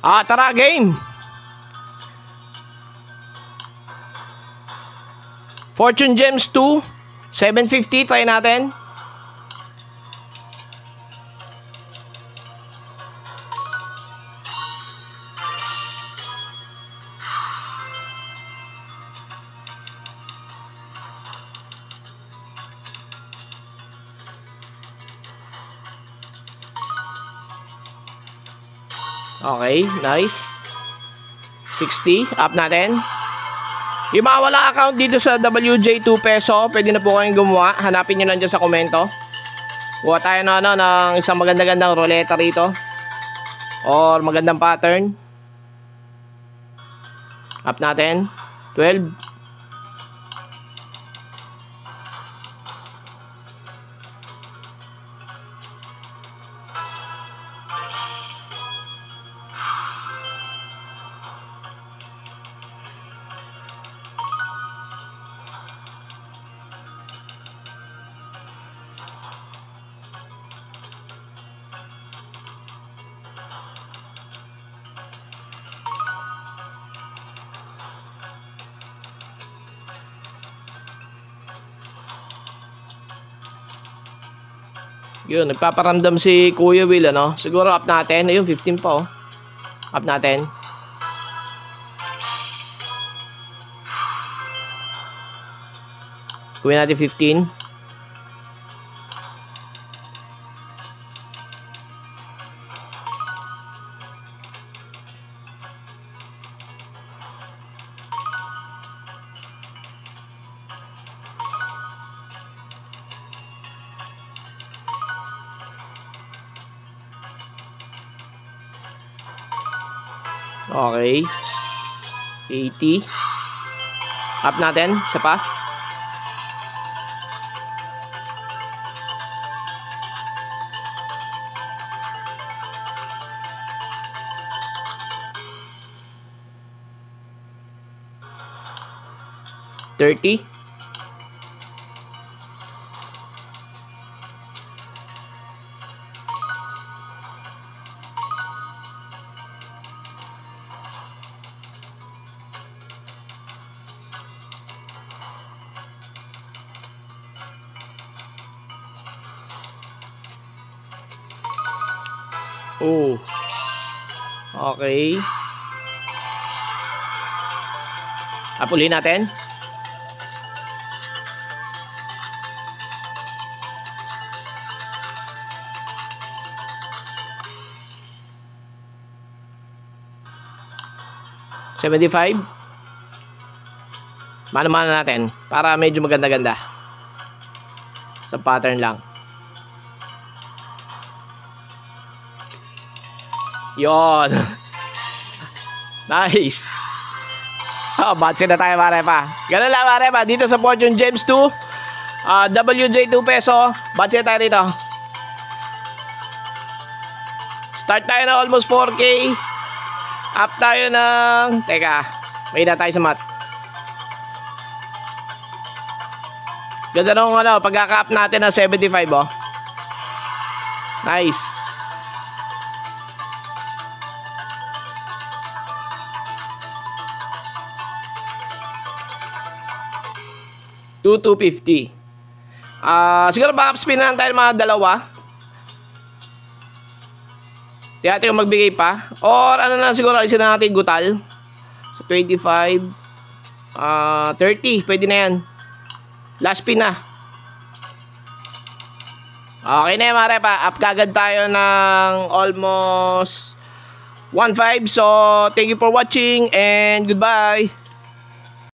Tara, game. Fortune Gems 2, 750, try natin. Okay, nice. 60, up natin. Yung mga wala account dito sa WJ2 peso, pwede na po kayong gumawa. Hanapin nyo lang dyan sa komento. Kuha tayo na ng isang magandang roleta rito. Or magandang pattern. Up natin. 12. Yun, nagpaparamdam si Kuya Will, ano? Siguro up natin. Ayun, 15 pa, oh. Up natin. Kuya natin 15. Okay. 80. Up natin. Isa pa. $30. Oh. Okay. Ulihin natin. $75. Mana-mana natin para medyo maganda-ganda. Sa pattern lang. Yon. Nice. Batsi na tayo, Marepa. Ganun lang, Marepa. Dito sa Fortune Gems 2, WJ2 peso. Batsi na tayo dito. Start tayo na almost 4K. Up tayo ng... Teka, may na tayo sa mat. Ganda nung pagkaka-up natin ng 75, oh. Nice. $2,250. Siguro backup spin na lang tayo mga dalawa. Tiyate yung magbigay pa. Or ano na siguro, isa na natin gutal. So 25. 30. Pwede na yan. Last spin na. Okay na yan, Marepa. Up kagad tayo ng almost 1.5. So thank you for watching and goodbye.